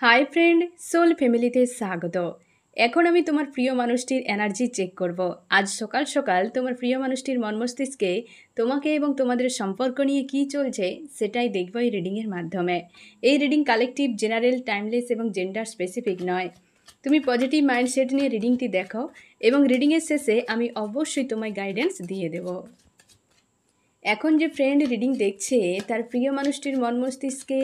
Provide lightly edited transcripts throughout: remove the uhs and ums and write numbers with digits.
Hi friend, soul ফ্যামিলিতে স্বাগত। এখন আমি তোমার প্রিয় মানুষটির এনার্জি চেক করব। আজ সকাল সকাল তোমার প্রিয় মানুষটির মন মস্তিষ্কে তোমাকে এবং তোমাদের সম্পর্ক নিয়ে কী চলছে সেটাই দেখব এই রিডিংয়ের মাধ্যমে। এই রিডিং কালেকটিভ, জেনারেল, টাইমলেস এবং জেন্ডার স্পেসিফিক নয়। তুমি পজিটিভ মাইন্ডসেট নিয়ে রিডিংটি দেখো এবং রিডিংয়ের শেষে আমি অবশ্যই তোমায় গাইডেন্স দিয়ে দেব। এখন যে ফ্রেন্ড রিডিং দেখছে তার প্রিয় মানুষটির মন মস্তিষ্কে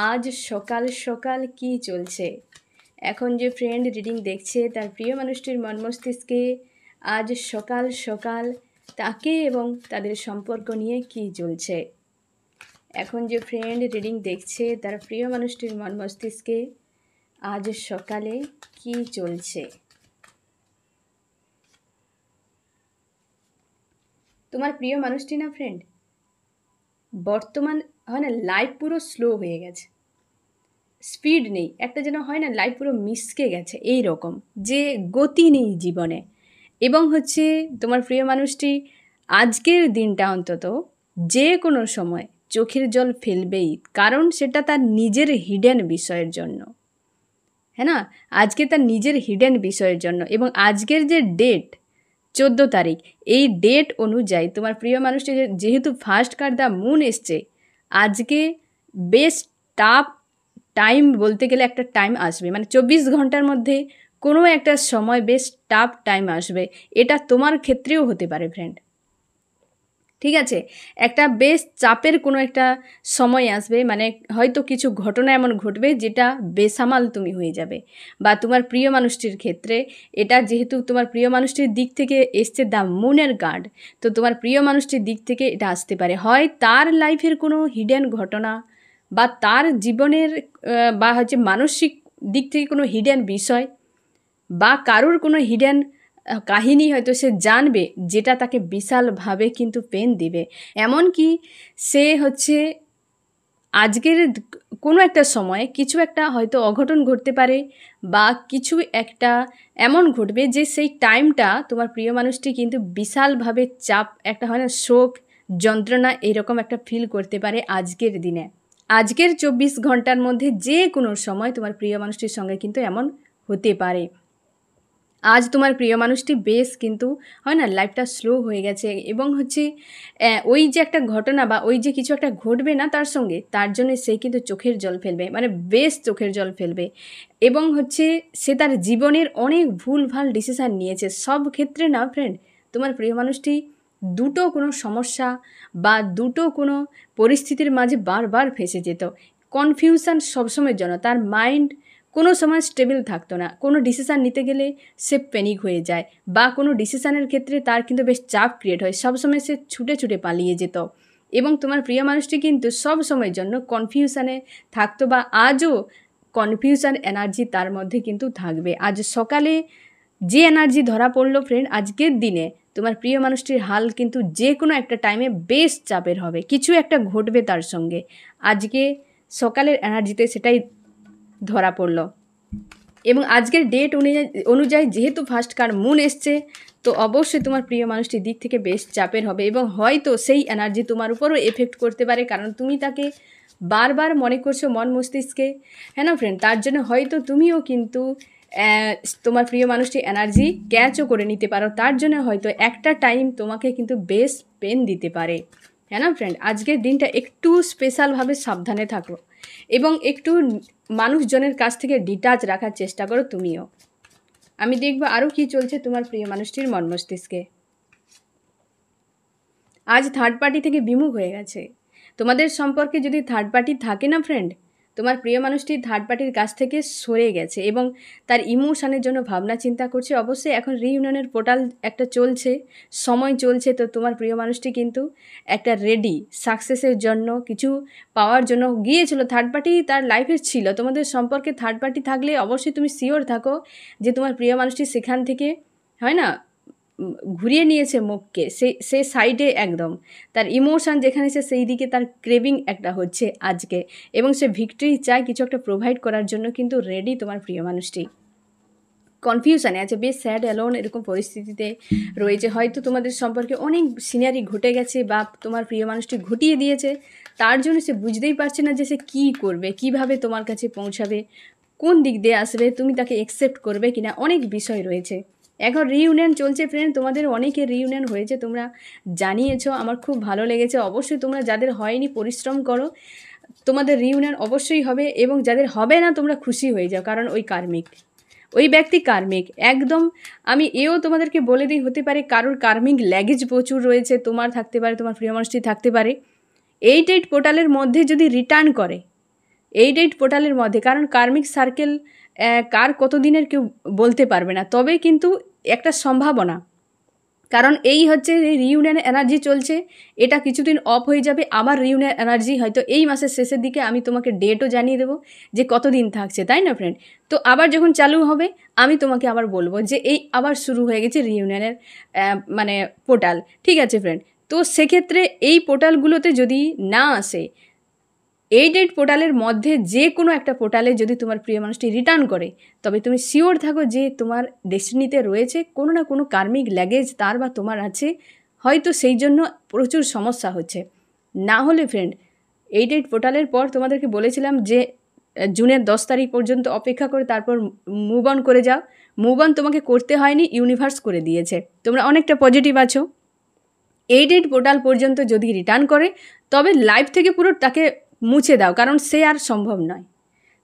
আজ সকাল সকাল কী চলছে। এখন যে ফ্রেন্ড রিডিং দেখছে তার প্রিয় মানুষটির মন মস্তিষ্কে আজ সকাল সকাল তাকে এবং তাদের সম্পর্ক নিয়ে কী চলছে। এখন যে ফ্রেন্ড রিডিং দেখছে তার প্রিয় মানুষটির মন মস্তিষ্কে আজ সকালে কী চলছে। তোমার প্রিয় মানুষটি না ফ্রেন্ড, বর্তমান হয় না লাইফ পুরো স্লো হয়ে গেছে, স্পিড নেই, একটা যেন হয় না লাইফ পুরো মিসকে গেছে, এই রকম যে গতি নেই জীবনে। এবং তোমার প্রিয় মানুষটি আজকের দিনটা অন্তত যে কোনো সময় চোখের জল ফেলবেই, কারণ সেটা তার নিজের হিডেন বিষয়ের জন্য, হ্যাঁ না, আজকে তার নিজের হিডেন বিষয়ের জন্য। এবং আজকের যে ডেট 14 তারিখ, এই ডেট অনুযায়ী তোমার প্রিয় মানুষটি যেহেতু ফার্স্ট কার্ড দ্য মুন এসছে, আজকে বেশ টাফ টাইম বলতে গেলে একটা টাইম আসবে, মানে 24 ঘন্টার মধ্যে কোনো একটা সময় বেশ টাফ টাইম আসবে। এটা তোমার ক্ষেত্রেও হতে পারে ফ্রেন্ড, ঠিক আছে। একটা বেশ চাপের কোনো একটা সময় আসবে, মানে হয়তো কিছু ঘটনা এমন ঘটবে যেটা বেসামাল তুমি হয়ে যাবে। বা তোমার প্রিয় মানুষটির ক্ষেত্রে এটা যেহেতু তোমার প্রিয় মানুষটির দিক থেকে এসছে দ্য মুনের কার্ড, তো তোমার প্রিয় মানুষটির দিক থেকে এটা আসতে পারে হয় তার লাইফের কোনো হিডেন ঘটনা, বা তার জীবনের বা মানসিক দিক থেকে কোনো হিডেন বিষয়, বা কারোর কোনো হিডেন কাহিনী হয়তো সে জানবে যেটা তাকে বিশালভাবে কিন্তু পেন দিবে। এমনকি সে আজকের কোনো একটা সময়ে কিছু একটা হয়তো অঘটন ঘটতে পারে, বা কিছু একটা এমন ঘটবে যে সেই টাইমটা তোমার প্রিয় মানুষটি কিন্তু বিশালভাবে চাপ, একটা হয় না শোক, যন্ত্রণা, এরকম একটা ফিল করতে পারে আজকের দিনে। আজকের 24 ঘন্টার মধ্যে যে কোনো সময় তোমার প্রিয় মানুষটির সঙ্গে কিন্তু এমন হতে পারে। আজ তোমার প্রিয় মানুষটি বেশ কিন্তু হয় না লাইফটা স্লো হয়ে গেছে, এবং ওই যে একটা ঘটনা বা ওই যে কিছু একটা ঘটবে না তার সঙ্গে, তার জন্য সে কিন্তু চোখের জল ফেলবে, মানে বেশ চোখের জল ফেলবে। এবং সে তার জীবনের অনেক ভুলভাল ডিসিশান নিয়েছে সব ক্ষেত্রে না ফ্রেন্ড। তোমার প্রিয় মানুষটি দুটো কোনো সমস্যা বা দুটো কোনো পরিস্থিতির মাঝে বারবার ফেঁসে যেত। কনফিউশন সবসময়ের জন্য তার মাইন্ড কোনো সময় স্টেবল থাকতো না। কোনো ডিসিশান নিতে গেলে সে প্যানিক হয়ে যায়, বা কোনো ডিসিশানের ক্ষেত্রে তার কিন্তু বেশ চাপ ক্রিয়েট হয়, সবসময় সে ছুটে ছুটে পালিয়ে যেত। এবং তোমার প্রিয় মানুষটি কিন্তু সব সময়ের জন্য কনফিউশানে থাকতো, বা আজও কনফিউশন এনার্জি তার মধ্যে কিন্তু থাকবে। আজ সকালে যে এনার্জি ধরা পড়লো ফ্রেন্ড, আজকের দিনে তোমার প্রিয় মানুষটির হাল কিন্তু যে কোনো একটা টাইমে বেশ চাপের হবে, কিছু একটা ঘটবে তার সঙ্গে। আজকে সকালের এনার্জিতে সেটাই ধরা পড়ল। এবং আজকের ডেট অনুযায়ী যেহেতু ফার্স্ট কার্ড মুন এসছে, তো অবশ্যই তোমার প্রিয় মানুষটির দিক থেকে বেশ চাপের হবে, এবং হয়তো সেই এনার্জি তোমার উপরও এফেক্ট করতে পারে, কারণ তুমি তাকে বারবার মনে করছো মন মস্তিষ্কে, হ্যাঁ না ফ্রেন্ড। তার জন্য হয়তো তুমিও কিন্তু তোমার প্রিয় মানুষটি এনার্জি ক্যাচও করে নিতে পারো, তার জন্য হয়তো একটা টাইম তোমাকে কিন্তু বেশ পেন দিতে পারে, হ্যাঁ না ফ্রেন্ড। আজকের দিনটা একটু স্পেশালভাবে সাবধানে থাকো, এবং একটু মানুষজনের কাছ থেকে ডিটাচ রাখার চেষ্টা করো তুমিও। আমি দেখব আরও কী চলছে তোমার প্রিয় মানুষটির মন মস্তিষ্কে। আজ থার্ড পার্টি থেকে বিমুখ হয়ে গেছে। তোমাদের সম্পর্কে যদি থার্ড পার্টি থাকে না ফ্রেন্ড, তোমার প্রিয় মানুষটি থার্ড পার্টির কাছ থেকে সরে গেছে এবং তার ইমোশনের জন্য ভাবনা চিন্তা করছে। অবশ্যই এখন রিইউনিয়নের পোর্টাল একটা চলছে, সময় চলছে, তো তোমার প্রিয় মানুষটি কিন্তু একটা রেডি সাকসেসের জন্য, কিছু পাওয়ার জন্য গিয়েছিল। থার্ড পার্টি তার লাইফের ছিল। তোমাদের সম্পর্কে থার্ড পার্টি থাকলে অবশ্যই তুমি শিওর থাকো যে তোমার প্রিয় মানুষটি সেখান থেকে হয় না ঘুরিয়ে নিয়েছে মুখকে, সে সাইডে একদম তার ইমোশান যেখানে সেই দিকে তার ক্রেভিং একটা হচ্ছে আজকে, এবং সে ভিক্টরি চায় কিছু একটা প্রোভাইড করার জন্য কিন্তু রেডি তোমার প্রিয় মানুষটি। কনফিউশনে আছে, বেশ স্যাড অ্যালোন এরকম পরিস্থিতিতে রয়েছে। হয়তো তোমাদের সম্পর্কে অনেক সিনারি ঘটে গেছে, বা তোমার প্রিয় মানুষটি ঘটিয়ে দিয়েছে, তার জন্য সে বুঝতেই পারছে না যে সে কী করবে, কিভাবে তোমার কাছে পৌঁছাবে, কোন দিক দিয়ে আসবে, তুমি তাকে অ্যাকসেপ্ট করবে কিনা, অনেক বিষয় রয়েছে। এখন রিইউনিয়ন চলছে ফ্রেন্ড, তোমাদের অনেকের রিইউনিয়ন হয়েছে, তোমরা জানিয়েছো, আমার খুব ভালো লেগেছে। অবশ্যই তোমরা যাদের হয়নি পরিশ্রম করো, তোমাদের রিইউনিয়ন অবশ্যই হবে। এবং যাদের হবে না তোমরা খুশি হয়ে যাও, কারণ ওই ব্যক্তি কার্মিক একদম। আমি এও তোমাদেরকে বলে দিই, হতে পারে কারোর কার্মিক ল্যাগেজ প্রচুর রয়েছে, তোমার থাকতে পারে, তোমার প্রিয় মানুষটি থাকতে পারে। 8 পোর্টালের মধ্যে যদি রিটার্ন করে, 8 পোর্টালের মধ্যে, কারণ কার্মিক সার্কেল কার কতদিনের কেউ বলতে পারবে না, তবে কিন্তু একটা সম্ভাবনা, কারণ এই হচ্ছে রিইউনিয়ন এনার্জি চলছে, এটা কিছুদিন অফ হয়ে যাবে, আবার রিইউনিয়ন এনার্জি হয়তো এই মাসের শেষের দিকে আমি তোমাকে ডেটও জানিয়ে দেবো যে কতদিন থাকছে, তাই না ফ্রেন্ড? তো আবার যখন চালু হবে আমি তোমাকে আবার বলবো যে এই আবার শুরু হয়ে গেছে রিইউনিয়নের মানে পোর্টাল, ঠিক আছে ফ্রেন্ড? তো সেক্ষেত্রে এই পোর্টালগুলোতে যদি না আসে, 8 পোর্টালের মধ্যে যে কোনো একটা পোর্টালে যদি তোমার প্রিয় মানুষটি রিটার্ন করে, তবে তুমি শিওর থাকো যে তোমার ডেস্টিনিতে রয়েছে কোনো না কোনো কার্মিক ল্যাগেজ তার বা তোমার আছে, হয়তো সেই জন্য প্রচুর সমস্যা হচ্ছে। না হলে ফ্রেন্ড 8 পোর্টালের পর তোমাদেরকে বলেছিলাম যে জুনের 10 তারিখ পর্যন্ত অপেক্ষা করে তারপর মুভ অন করে যাও। মুভ অন তোমাকে করতে হয়নি, ইউনিভার্স করে দিয়েছে, তোমরা অনেকটা পজিটিভ আছো। 8 পোর্টাল পর্যন্ত যদি রিটার্ন করে তবে লাইফ থেকে পুরো তাকে মুছে দাও, কারণ সে আর সম্ভব নয়,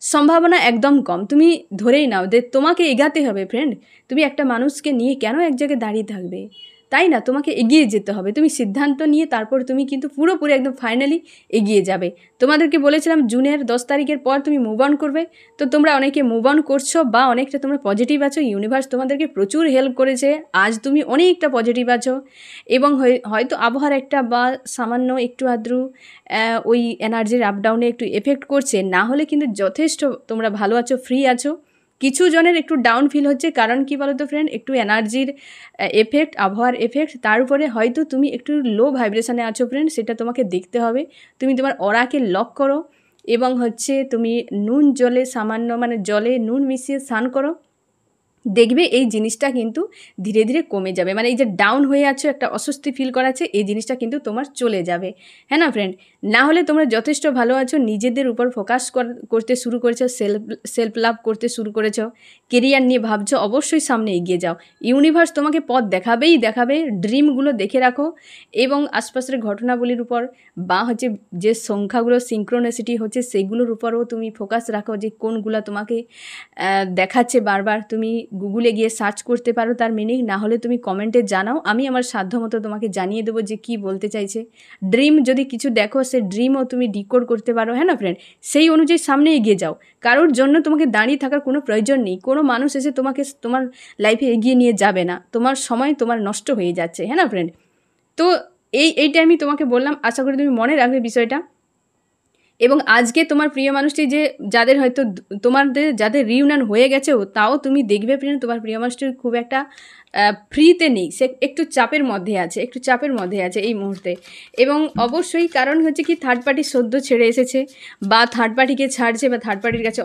সম্ভাবনা একদম কম। তুমি ধরেই নাও যে তোমাকে এগাতে হবে ফ্রেন্ড, তুমি একটা মানুষকে নিয়ে কেন এক জায়গায় দাঁড়িয়ে থাকবে, তাই না? তোমাকে এগিয়ে যেতে হবে, তুমি সিদ্ধান্ত নিয়ে তারপর তুমি কিন্তু পুরোপুরি একদম ফাইনালি এগিয়ে যাবে। তোমাদেরকে বলেছিলাম জুনের 10 তারিখের পর তুমি মুভ অন করবে, তো তোমরা অনেকে মুভ অন করছো বা অনেকটা তোমরা পজিটিভ আছো, ইউনিভার্স তোমাদেরকে প্রচুর হেল্প করেছে, আজ তুমি অনেকটা পজিটিভ আছো। এবং হয়তো আবহাওয়ার একটা বা সামান্য একটু আদ্রু ওই এনার্জির আপ ডাউনে একটু এফেক্ট করছে, না হলে কিন্তু যথেষ্ট তোমরা ভালো আছো, ফ্রি আছো। কিছু জনের একটু ডাউন ফিল হচ্ছে, কারণ কি বলো তো ফ্রেন্ড, একটু এনার্জির এফেক্ট, আবহাওয়ার এফেক্ট, তার উপরে হয়তো তুমি একটু লো ভাইব্রেশনে আছো ফ্রেন্ড, সেটা তোমাকে দেখতে হবে। তুমি তোমার অরাকে লক করো এবং হচ্ছে তুমি নুন জলে সামান্য মানে জলে নুন মিশিয়ে স্নান করো, দেখবে এই জিনিসটা কিন্তু ধীরে ধীরে কমে যাবে। মানে এই যে ডাউন হয়ে আছো, একটা অস্বস্তি ফিল করাচ্ছে, এই জিনিসটা কিন্তু তোমার চলে যাবে, হ্যাঁ না ফ্রেন্ড? না হলে তোমরা যথেষ্ট ভালো আছো, নিজেদের উপর ফোকাস করতে শুরু করেছো, সেলফ লাভ করতে শুরু করেছো, কেরিয়ার নিয়ে ভাবছো, অবশ্যই সামনে এগিয়ে যাও। ইউনিভার্স তোমাকে পথ দেখাবেই দেখাবে, ড্রিমগুলো দেখে রাখো এবং আশপাশের ঘটনাবলীর উপর বা হচ্ছে যে সংখ্যাগুলো সিঙ্ক্রোনেসিটি হচ্ছে সেগুলোর উপরও তুমি ফোকাস রাখো, যে কোনগুলো তোমাকে দেখাচ্ছে বারবার। তুমি গুগলে গিয়ে সার্চ করতে পারো তার মিনিং, না হলে তুমি কমেন্টে জানাও, আমি আমার সাধ্যমতো তোমাকে জানিয়ে দেবো যে কী বলতে চাইছে। ড্রিম যদি কিছু দেখো, সে ড্রিমও তুমি ডিকোড করতে পারো, হ্যাঁ না ফ্রেন্ড? সেই অনুযায়ী সামনে এগিয়ে যাও, কারোর জন্য তোমাকে দাঁড়িয়ে থাকার কোনো প্রয়োজন নেই, কোনো মানুষ এসে তোমাকে তোমার লাইফে এগিয়ে নিয়ে যাবে না, তোমার সময় তোমার নষ্ট হয়ে যাচ্ছে, হ্যাঁ না ফ্রেন্ড? তো এইটা আমি তোমাকে বললাম, আশা করি তুমি মনে রাখবে বিষয়টা। এবং আজকে তোমার প্রিয় মানুষটি যে যাদের হয়তো তোমাদের যাদের রিউনিয়ন হয়ে গেছেও, তাও তুমি দেখবে ফ্রেন্ড তোমার প্রিয় মানুষটির খুব একটা ফ্রিতে নেই, সে একটু চাপের মধ্যে আছে এই মুহূর্তে। এবং অবশ্যই কারণ হচ্ছে কি, থার্ড পার্টি সদ্য ছেড়ে এসেছে বা থার্ড পার্টিকে ছাড়ছে বা থার্ড পার্টির কাছে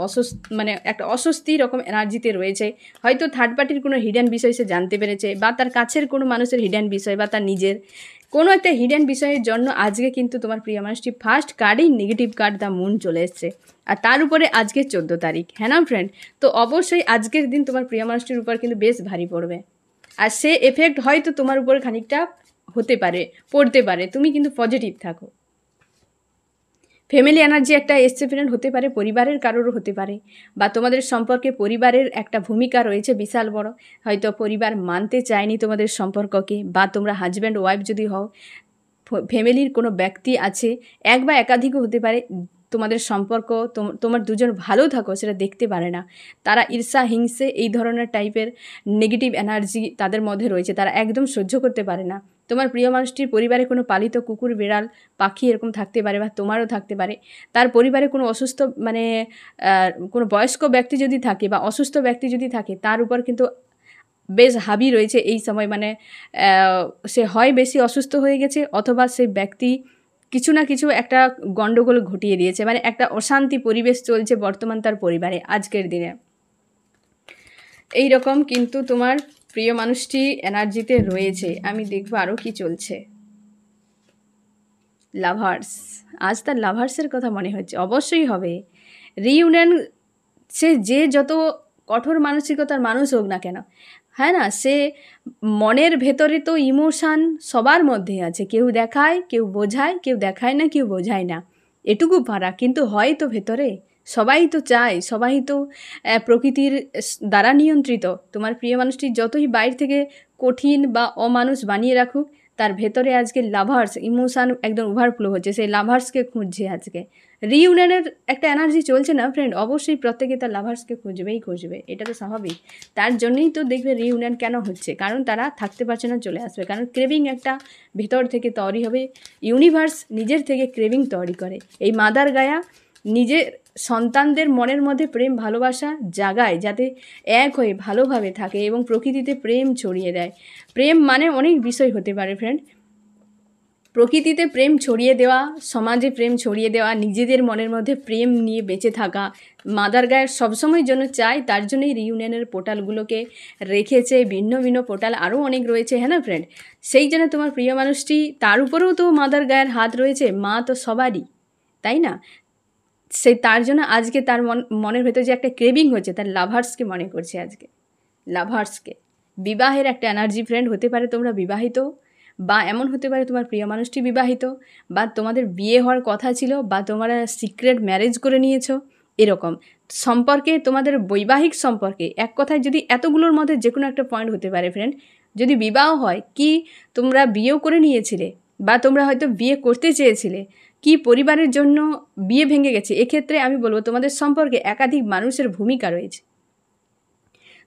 মানে একটা অস্বস্তি রকম এনার্জিতে রয়েছে। হয়তো থার্ড পার্টির কোনো হিডেন বিষয় সে জানতে পেরেছে, বা তার কাছের কোনো মানুষের হিডেন বিষয়, বা তার নিজের কোনো একটা হিডেন বিষয়ের জন্য আজকে কিন্তু তোমার প্রিয় মানুষটি ফার্স্ট কার্ডেই নেগেটিভ কার্ড দ্য মুন চলে এসছে, আর তার উপরে আজকে 14 তারিখ, হ্যাঁ না ফ্রেন্ড? তো অবশ্যই আজকের দিন তোমার প্রিয় মানুষটির উপর কিন্তু বেশ ভারী পড়বে, আর সে এফেক্ট হয়তো তোমার উপর খানিকটা পড়তে পারে, তুমি কিন্তু পজিটিভ থাকো। ফ্যামিলি এনার্জি একটা এসছে ফ্রেন্ড, হতে পারে পরিবারের কারোরও হতে পারে, বা তোমাদের সম্পর্কে পরিবারের একটা ভূমিকা রয়েছে বিশাল বড়, হয়তো পরিবার মানতে চায়নি তোমাদের সম্পর্ককে, বা তোমরা হাজব্যান্ড ওয়াইফ যদি হও, ফ্যামিলির কোনো ব্যক্তি আছে, এক বা একাধিকও হতে পারে, তোমাদের সম্পর্ক তোমার দুজন ভালো থাকো সেটা দেখতে পারে না, তারা ঈর্ষা হিংসে এই ধরনের টাইপের নেগেটিভ এনার্জি তাদের মধ্যে রয়েছে, তারা একদম সহ্য করতে পারে না। তোমার প্রিয় মানুষটির পরিবারে কোনো পালিত কুকুর বিড়াল পাখি এরকম থাকতে পারে, বা তোমারও থাকতে পারে, তার পরিবারে কোনো অসুস্থ মানে কোনো বয়স্ক ব্যক্তি যদি থাকে বা অসুস্থ ব্যক্তি যদি থাকে, তার উপর কিন্তু বেশ হাবি রয়েছে এই সময়। মানে সে হয় বেশি অসুস্থ হয়ে গেছে, অথবা সে ব্যক্তি কিছু না কিছু একটা গণ্ডগোল ঘটিয়ে দিয়েছে, মানে একটা অশান্তি পরিবেশ চলছে বর্তমান তার পরিবারে আজকের দিনে। এই রকম কিন্তু তোমার প্রিয় মানুষটি এনার্জিতে রয়েছে। আমি দেখব আরও কি চলছে। লাভার্স, আজ তার লাভার্সের কথা মনে হচ্ছে, অবশ্যই হবে। রিইউনিয়ন সে যে যত কঠোর মানসিকতার মানুষ হোক না কেন, হ্যাঁ না, সে মনের ভেতরে তো ইমোশান সবার মধ্যে আছে, কেউ দেখায় কেউ বোঝায়, কেউ দেখায় না কেউ বোঝায় না, এটুকু পারা, কিন্তু হয় তো ভেতরে। সবাই তো চায়, সবাই তো প্রকৃতির দ্বারা নিয়ন্ত্রিত। তোমার প্রিয় মানুষটি যতই বাইরে থেকে কঠিন বা অমানুষ বানিয়ে রাখুক, তার ভেতরে আজকে লাভার্স ইমোশান একদম ওভারফ্লো হচ্ছে, সেই লাভার্সকে খুঁজছে আজকে। রিইউনিয়নের একটা এনার্জি চলছে না ফ্রেন্ড, অবশ্যই প্রত্যেকে তার লাভার্সকে খুঁজবে, এটা তো স্বাভাবিক। তার জন্যই তো দেখবে রিইউনিয়ন কেন হচ্ছে, কারণ তারা থাকতে পারছে না, চলে আসবে, কারণ ক্রেভিং একটা ভেতর থেকে তৈরি হবে। ইউনিভার্স নিজের থেকে ক্রেভিং তৈরি করে। এই মাদার গায়া নিজের সন্তানদের মনের মধ্যে প্রেম ভালোবাসা জাগায়, যাতে এক হয়ে ভালোভাবে থাকে এবং প্রকৃতিতে প্রেম ছড়িয়ে দেয়। প্রেম মানে অনেক বিষয় হতে পারে ফ্রেন্ড, প্রকৃতিতে প্রেম ছড়িয়ে দেওয়া, সমাজে প্রেম ছড়িয়ে দেওয়া, নিজেদের মনের মধ্যে প্রেম নিয়ে বেঁচে থাকা মাদার গায়ের সবসময়ের জন্য চাই। তার জন্যই রিইউনিয়নের পোর্টালগুলোকে রেখেছে, ভিন্ন ভিন্ন পোর্টাল আরও অনেক রয়েছে, হ্যাঁ না ফ্রেন্ড। সেই জন্য তোমার প্রিয় মানুষটি, তার উপরেও তো মাদার গায়ের হাত রয়েছে, মা তো সবারই, তাই না? সে তার জন্য আজকে তার মনের ভেতর যে একটা ক্রেভিং হচ্ছে, তার লাভার্সকে মনে করছে আজকে, লাভার্সকে। বিবাহের একটা এনার্জি ফ্রেন্ড, হতে পারে তোমরা বিবাহিত, বা এমন হতে পারে তোমার প্রিয় মানুষটি বিবাহিত, বা তোমাদের বিয়ে হওয়ার কথা ছিল, বা তোমরা সিক্রেট ম্যারেজ করে নিয়েছো, এরকম সম্পর্কে, তোমাদের বৈবাহিক সম্পর্কে এক কথায় যদি এতগুলোর মধ্যে যে কোনো একটা পয়েন্ট হতে পারে ফ্রেন্ড। যদি বিবাহ হয়, কি তোমরা বিয়েও করে নিয়েছিলে, বা তোমরা হয়তো বিয়ে করতে চেয়েছিলে, কি পরিবারের জন্য বিয়ে ভেঙে গেছে, এক্ষেত্রে আমি বলবো তোমাদের সম্পর্কে একাধিক মানুষের ভূমিকা রয়েছে।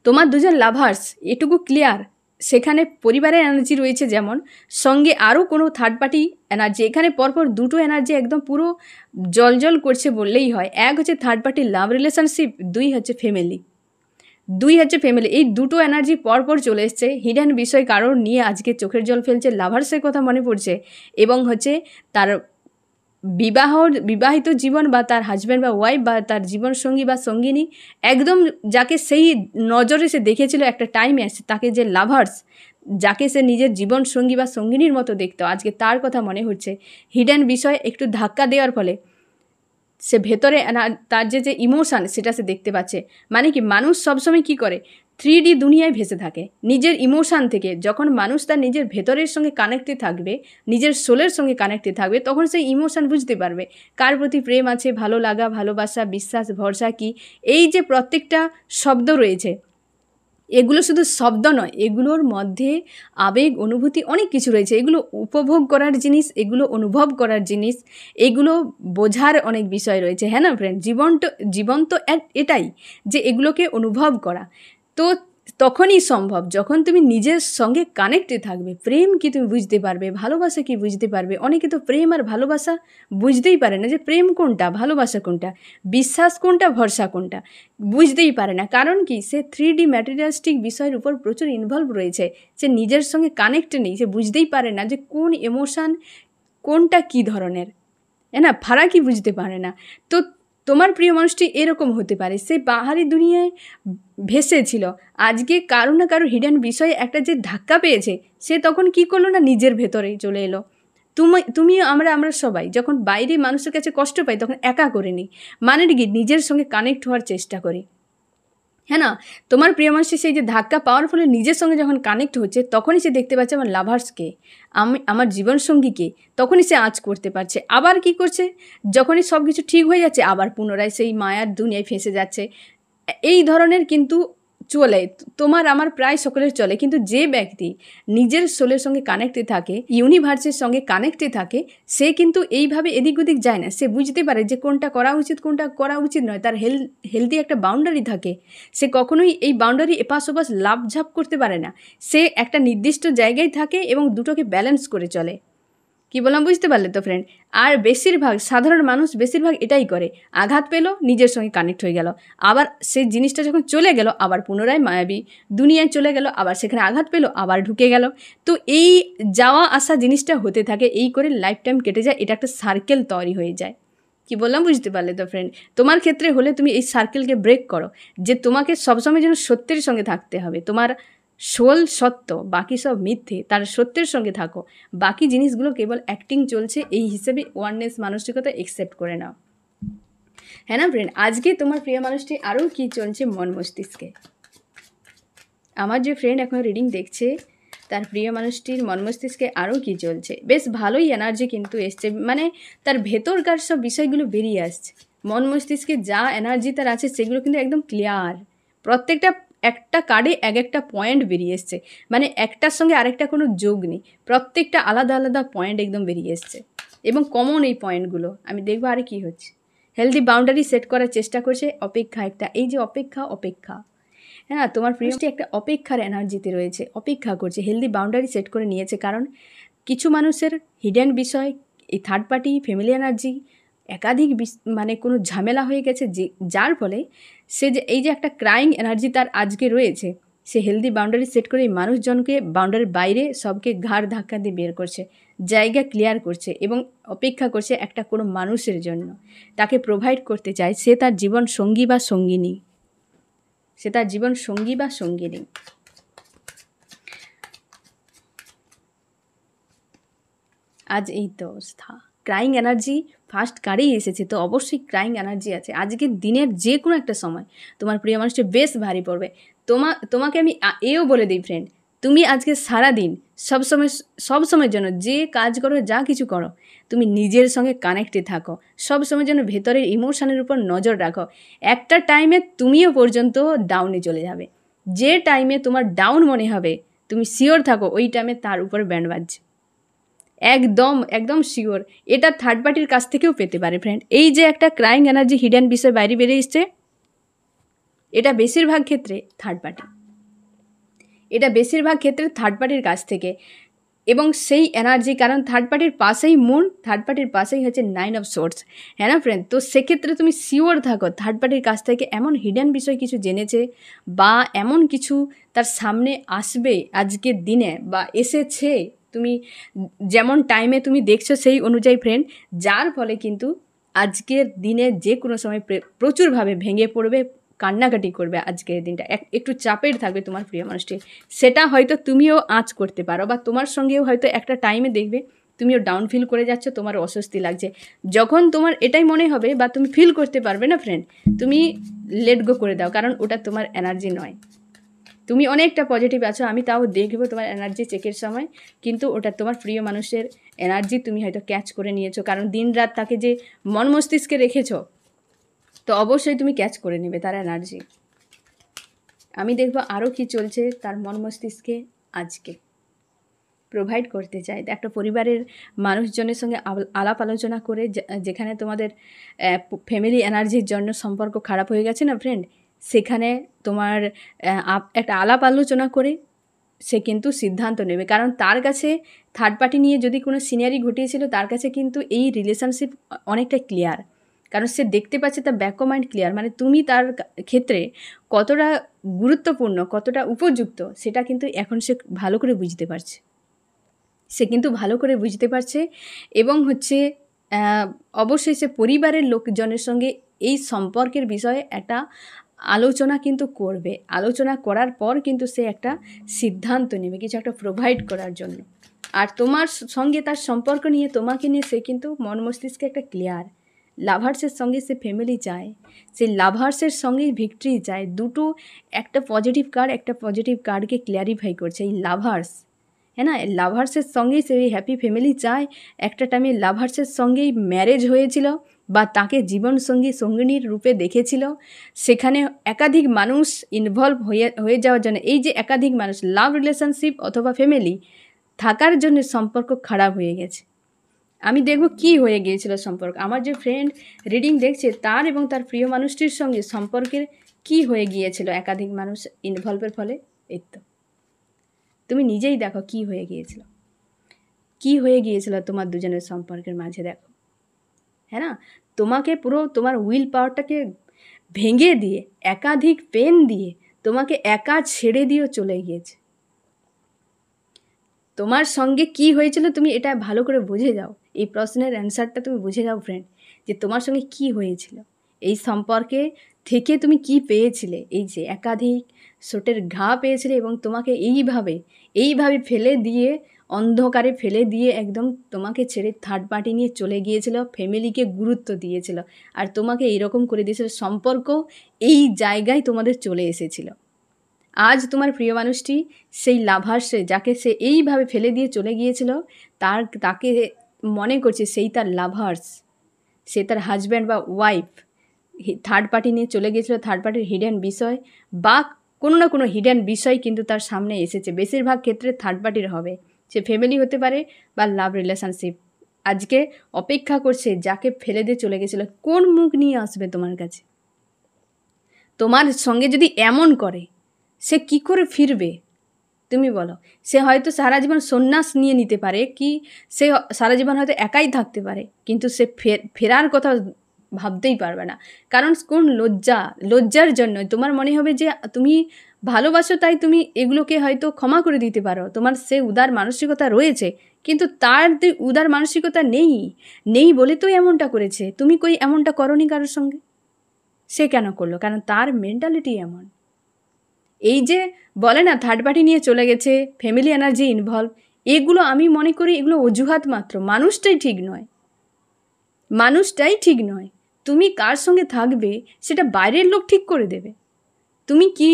তোমার দুজন লাভার্স, এটুকু ক্লিয়ার, সেখানে পরিবারের এনার্জি রয়েছে, যেমন সঙ্গে আরও কোনো থার্ড পার্টি এনার্জি। এখানে পরপর দুটো এনার্জি একদম পুরো জল করছে বললেই হয়। এক হচ্ছে থার্ড পার্টি লাভ রিলেশনশিপ, দুই হচ্ছে ফ্যামিলি, এই দুটো এনার্জি পরপর চলে এসছে। হিডেন বিষয় কারোর নিয়ে আজকে চোখের জল ফেলছে, লাভার্সের কথা মনে পড়ছে, এবং হচ্ছে তার বিবাহিত জীবন, বা তার হাজব্যান্ড বা ওয়াইফ, বা তার জীবনসঙ্গী বা সঙ্গিনী, একদম যাকে সেই নজরে সে দেখেছিল একটা টাইমে আসে, তাকে যে লাভার্স, যাকে সে নিজের জীবনসঙ্গী বা সঙ্গিনীর মতো দেখতো, আজকে তার কথা মনে হচ্ছে। হিডেন বিষয় একটু ধাক্কা দেওয়ার ফলে সে ভেতরে তার যে ইমোশান, সেটা সে দেখতে পাচ্ছে। মানে কি, মানুষ সবসময় কি করে, 3D দুনিয়ায় ভেসে থাকে নিজের ইমোশান থেকে। যখন মানুষ তার নিজের ভেতরের সঙ্গে কানেক্টেড থাকবে, নিজের সোলের সঙ্গে কানেক্টেড থাকবে, তখন সেই ইমোশান বুঝতে পারবে কার প্রতি প্রেম আছে, ভালো লাগা, ভালোবাসা, বিশ্বাস, ভরসা কি। এই যে প্রত্যেকটা শব্দ রয়েছে, এগুলো শুধু শব্দ নয়, এগুলোর মধ্যে আবেগ, অনুভূতি, অনেক কিছু রয়েছে। এগুলো উপভোগ করার জিনিস, এগুলো অনুভব করার জিনিস, এগুলো বোঝার অনেক বিষয় রয়েছে, হ্যাঁ না ফ্রেন্ড। জীবন তো এটাই, যে এগুলোকে অনুভব করা। তো তখনই সম্ভব যখন তুমি নিজের সঙ্গে কানেক্টেড থাকবে। প্রেম কি তুমি বুঝতে পারবে, ভালোবাসা কি বুঝতে পারবে। অনেকে তো প্রেম আর ভালোবাসা বুঝতেই পারে না, যে প্রেম কোনটা, ভালোবাসা কোনটা, বিশ্বাস কোনটা, ভরসা কোনটা, বুঝতেই পারে না। কারণ কি, সে 3D ম্যাটেরিয়ালিস্টিক বিষয়ের উপর প্রচুর ইনভলভ রয়েছে, সে নিজের সঙ্গে কানেক্ট নেই, সে বুঝতেই পারে না যে কোন ইমোশান কোনটা কী ধরনের, না ফারাকই বুঝতে পারে না। তো তোমার প্রিয় মানুষটি এরকম হতে পারে, সে বাহারি দুনিয়ায় ভেসেছিল, আজকে কারো না কারো হিডেন বিষয়ে একটা যে ধাক্কা পেয়েছে, সে তখন কি করলো না, নিজের ভেতরেই চলে এলো। তুমিও, আমরা সবাই যখন বাইরে মানুষের কাছে কষ্ট পাই, তখন একা করে নিই, মানে কি নিজের সঙ্গে কানেক্ট হওয়ার চেষ্টা করি, হ্যাঁ না। তোমার প্রিয় মানুষটি সেই যে ধাক্কা পাওয়ার ফলে নিজের সঙ্গে যখন কানেক্ট হচ্ছে, তখনই সে দেখতে পাচ্ছে আমার লাভার্সকে, আমার জীবনসঙ্গীকে, তখনই সে আঁচ করতে পারছে। আবার কি করছে, যখনই সব কিছু ঠিক হয়ে যাচ্ছে, আবার পুনরায় সেই মায়ার দুনিয়ায় ফেঁসে যাচ্ছে। এই ধরনের কিন্তু চলে, তোমার আমার প্রায় সকলের চলে। কিন্তু যে ব্যক্তি নিজের সোলের সঙ্গে কানেক্টে থাকে, ইউনিভার্সের সঙ্গে কানেক্টে থাকে, সে কিন্তু এইভাবে এদিক ওদিক যায় না। সে বুঝতে পারে যে কোনটা করা উচিত, কোনটা করা উচিত নয়। তার হেলদি একটা বাউন্ডারি থাকে, সে কখনোই এই বাউন্ডারি এপাশ ওপাশ লাফঝাপ করতে পারে না। সে একটা নির্দিষ্ট জায়গায় থাকে এবং দুটোকে ব্যালেন্স করে চলে। কি বললাম বুঝতে পারলে তো ফ্রেন্ড। আর বেশিরভাগ সাধারণ মানুষ বেশিরভাগ এটাই করে, আঘাত পেল, নিজের সঙ্গে কানেক্ট হয়ে গেল, আবার সেই জিনিসটা যখন চলে গেল, আবার পুনরায় মায়াবী দুনিয়ায় চলে গেল, আবার সেখানে আঘাত পেল, আবার ঢুকে গেল। তো এই যাওয়া আসা জিনিসটা হতে থাকে, এই করে লাইফ টাইম কেটে যায়, এটা একটা সার্কেল তৈরি হয়ে যায়। কি বললাম বুঝতে পারলে তো ফ্রেন্ড। তোমার ক্ষেত্রে হলে তুমি এই সার্কেলকে ব্রেক করো, যে তোমাকে সবসময় যেন সত্যের সঙ্গে থাকতে হবে, তোমার সোল সত্য, বাকি সব মিথ্যে, তার সত্যের সঙ্গে থাকো, বাকি জিনিসগুলো কেবল অ্যাক্টিং চলছে, এই হিসেবে ওয়াননেস মানসিকতা একসেপ্ট করে নাও। হ্যাঁ না ফ্রেন্ড, আজকে তোমার প্রিয় মানুষটি আরও কি চলছে মন মস্তিষ্কে। আমার যে ফ্রেন্ড এখন রিডিং দেখছে তার প্রিয় মানুষটির মন মস্তিষ্কে আরও কী চলছে, বেশ ভালোই এনার্জি কিন্তু এসছে, মানে তার ভেতরকার সব বিষয়গুলো বেরিয়ে আসছে। মন মস্তিষ্কে যা এনার্জি তার আছে সেগুলো কিন্তু একদম ক্লিয়ার। প্রত্যেকটা একটা কার্ডে এক একটা পয়েন্ট বেরিয়ে এসছে, মানে একটার সঙ্গে আরেকটা কোনো যোগ নেই, প্রত্যেকটা আলাদা আলাদা পয়েন্ট একদম বেরিয়ে এসছে এবং কমন এই পয়েন্টগুলো। আমি দেখবো আরে কী হচ্ছে। হেলদি বাউন্ডারি সেট করার চেষ্টা করছে, অপেক্ষা একটা, এই যে অপেক্ষা, হ্যাঁ তোমার প্রিয়টি একটা অপেক্ষার এনার্জিতে রয়েছে, অপেক্ষা করছে, হেলদি বাউন্ডারি সেট করে নিয়েছে। কারণ কিছু মানুষের হিডেন বিষয়, এই থার্ড পার্টি ফ্যামিলি এনার্জি একাধিক মানে কোনো ঝামেলা হয়ে গেছে, যার ফলে সে যে এই যে একটা ক্রাইং এনার্জি তার আজকে রয়েছে, সে হেলদি বাউন্ডারি সেট করে এই মানুষজনকে বাউন্ডারির বাইরে সবকে ঘাড় ধাক্কা দিয়ে বের করছে, জায়গা ক্লিয়ার করছে এবং অপেক্ষা করছে একটা কোনো মানুষের জন্য, তাকে প্রোভাইড করতে চায়। সে তার জীবন সঙ্গী বা সঙ্গিনী, সে তার জীবন সঙ্গী বা সঙ্গিনী। আজ এই তো অবস্থা, ক্রাইং এনার্জি ফার্স্ট কার্ডেই এসেছে, তো অবশ্যই ক্রাইং এনার্জি আছে। আজকের দিনের যে কোনো একটা সময় তোমার প্রিয় মানুষটি বেশ ভারী পড়বে। তোমাকে আমি এও বলে দিই ফ্রেন্ড, তুমি আজকে সারাদিন সবসময়ের জন্য যে কাজ করো, যা কিছু করো, তুমি নিজের সঙ্গে কানেক্টে থাকো, সবসময়ের জন্য ভেতরের ইমোশনের উপর নজর রাখো। একটা টাইমে তুমিও পর্যন্ত ডাউনে চলে যাবে, যে টাইমে তোমার ডাউন মনে হবে তুমি শিওর থাকো ওই টাইমে তার উপর ব্যান্ড বাজছে, একদম শিওর। এটা থার্ড পার্টির কাছ থেকেও পেতে পারে ফ্রেন্ড। এই যে একটা ক্রাইং এনার্জি হিডেন বিষয় বাইরে বেরিয়ে এসছে, এটা বেশিরভাগ ক্ষেত্রে থার্ড পার্টির কাছ থেকে, এবং সেই এনার্জি, কারণ থার্ড পার্টির পাশেই মুন, থার্ড পার্টির পাশেই হচ্ছে 9 অফ সোর্স, হ্যাঁ না ফ্রেন্ড। তো সেক্ষেত্রে তুমি শিওর থাকো থার্ড পার্টির কাছ থেকে এমন হিডেন বিষয় কিছু জেনেছে বা এমন কিছু তার সামনে আসবে আজকের দিনে বা এসেছে, তুমি যেমন টাইমে তুমি দেখছো সেই অনুযায়ী ফ্রেন্ড, যার ফলে কিন্তু আজকের দিনে যে কোনো সময় প্রচুরভাবে ভেঙে পড়বে, কান্নাকাটি করবে। আজকের দিনটা একটু চাপের থাকবে তোমার প্রিয় মানুষটি, সেটা হয়তো তুমিও আঁচ করতে পারো, বা তোমার সঙ্গেও হয়তো একটা টাইমে দেখবে তুমিও ডাউন ফিল করে যাচ্ছ, তোমার অস্বস্তি লাগছে। যখন তোমার এটাই মনে হবে বা তুমি ফিল করতে পারবে না ফ্রেন্ড, তুমি লেট গো করে দাও, কারণ ওটা তোমার এনার্জি নয়। তুমি অনেকটা পজিটিভ আছো, আমি তাও দেখবো তোমার এনার্জি চেকের সময়, কিন্তু ওটা তোমার প্রিয় মানুষের এনার্জি তুমি হয়তো ক্যাচ করে নিয়েছো, কারণ দিন রাত তাকে যে মন মস্তিষ্কে রেখেছো, তো অবশ্যই তুমি ক্যাচ করে নেবে তার এনার্জি। আমি দেখবো আরও কি চলছে তার মন মস্তিষ্কে আজকে। প্রোভাইড করতে চাই একটা পরিবারের মানুষজনের সঙ্গে আলাপ আলোচনা করে, যেখানে তোমাদের ফ্যামিলি এনার্জির জন্য সম্পর্ক খারাপ হয়ে গেছে না ফ্রেন্ড, সেখানে তোমার একটা আলাপ আলোচনা করে সে কিন্তু সিদ্ধান্ত নেবে। কারণ তার কাছে থার্ড পার্টি নিয়ে যদি কোনো সিনারি ঘটিয়েছিল, তার কাছে কিন্তু এই রিলেশনশিপ অনেকটা ক্লিয়ার, কারণ সে দেখতে পাচ্ছে তার ব্যাক মাইন্ড ক্লিয়ার, মানে তুমি তার ক্ষেত্রে কতটা গুরুত্বপূর্ণ, কতটা উপযুক্ত, সেটা কিন্তু এখন সে ভালো করে বুঝতে পারছে, এবং হচ্ছে অবশ্যই সে পরিবারের লোকজনের সঙ্গে এই সম্পর্কের বিষয়ে একটা আলোচনা কিন্তু করবে। আলোচনা করার পর কিন্তু সে একটা সিদ্ধান্ত নেবে কিছু একটা প্রোভাইড করার জন্য। আর তোমার সঙ্গে তার সম্পর্ক নিয়ে, তোমাকে নিয়ে সে কিন্তু মন মস্তিষ্কে একটা ক্লিয়ার। লাভার্সের সঙ্গে সে ফ্যামিলি চায়, সে লাভার্সের সঙ্গেই ভিক্টরি চায়। দুটো, একটা পজিটিভ কার্ডকে ক্লিয়ারিফাই করছে এই লাভার্স, হ্যাঁ না। লাভার্সের সঙ্গেই সে হ্যাপি ফ্যামিলি চায়। একটা টাইমে লাভার্সের সঙ্গেই ম্যারেজ হয়েছিল বা তাকে জীবনসঙ্গী সঙ্গিনীর রূপে দেখেছিল, সেখানে একাধিক মানুষ ইনভলভ হয়ে যাওয়ার জন্য, এই যে একাধিক মানুষ লাভ রিলেশনশিপ অথবা ফ্যামিলি থাকার জন্য সম্পর্ক খারাপ হয়ে গেছে। আমি দেখব কি হয়ে গিয়েছিল সম্পর্ক। আমার যে ফ্রেন্ড রিডিং দেখছে, তার এবং তার প্রিয় মানুষটির সঙ্গে সম্পর্কের কি হয়ে গিয়েছিল একাধিক মানুষ ইনভলভের ফলে। এই তো তুমি নিজেই দেখো কি হয়ে গিয়েছিল তোমার দুজনের সম্পর্কের মাঝে, দেখো, হ্যাঁ না। তোমাকে পুরো তোমার উইল পাওয়ারটাকে ভেঙে দিয়ে, একাধিক পেন দিয়ে তোমাকে একা ছেড়ে দিয়েও চলে গিয়েছে। তোমার সঙ্গে কি হয়েছিল তুমি এটা ভালো করে বুঝে যাও, এই প্রশ্নের অ্যান্সারটা তুমি বুঝে যাও ফ্রেন্ড, যে তোমার সঙ্গে কি হয়েছিল। এই সম্পর্কে থেকে তুমি কি পেয়েছিলে? এই যে একাধিক চোটের ঘা পেয়েছিলে এবং তোমাকে এইভাবে ফেলে দিয়ে, অন্ধকারে ফেলে দিয়ে একদম তোমাকে ছেড়ে থার্ড পার্টি নিয়ে চলে গিয়েছিল, ফ্যামিলিকে গুরুত্ব দিয়েছিল। আর তোমাকে এইরকম করে দিয়েছিল, সম্পর্ক এই জায়গায় তোমাদের চলে এসেছিল। আজ তোমার প্রিয় মানুষটি সেই লাভার্সে, যাকে সে এইভাবে ফেলে দিয়ে চলে গিয়েছিল, তাকে মনে করছে সেই তার লাভার্স, সে তার হাজব্যান্ড বা ওয়াইফ। থার্ড পার্টি নিয়ে চলে গিয়েছিল, থার্ড পার্টির হিডেন বিষয় বা কোনো না কোনো হিডেন বিষয় কিন্তু তার সামনে এসেছে। বেশিরভাগ ক্ষেত্রে থার্ড পার্টির হবে, সে ফ্যামিলি হতে পারে বা লাভ রিলেশনশিপ। আজকে অপেক্ষা করছে যাকে ফেলে দিয়ে চলে গেছিলো কোন মুখ নিয়ে আসবে তোমার কাছে। তোমার সঙ্গে যদি এমন করে, সে কি করে ফিরবে তুমি বলো? সে হয়তো সারা জীবন সন্ন্যাস নিয়ে নিতে পারে, কি সে সারা জীবন হয়তো একাই থাকতে পারে, কিন্তু সে ফেরার কথা ভাবতেই পারবে না। কারণ কোন লজ্জার জন্য তোমার মনে হবে যে তুমি ভালোবাসো, তাই তুমি এগুলোকে হয়তো ক্ষমা করে দিতে পারো, তোমার সে উদার মানসিকতা রয়েছে, কিন্তু তার উদার মানসিকতা নেই বলে তো এমনটা করেছে। তুমি কই এমনটা করনি কারোর সঙ্গে? সে কেন করলো? কারণ তার মেন্টালিটি এমন। এই যে বলে না থার্ড পার্টি নিয়ে চলে গেছে, ফ্যামিলি এনার্জি ইনভলভ, এগুলো আমি মনে করি এগুলো অজুহাত মাত্র। মানুষটাই ঠিক নয়। তুমি কার সঙ্গে থাকবে সেটা বাইরের লোক ঠিক করে দেবে। তুমি কি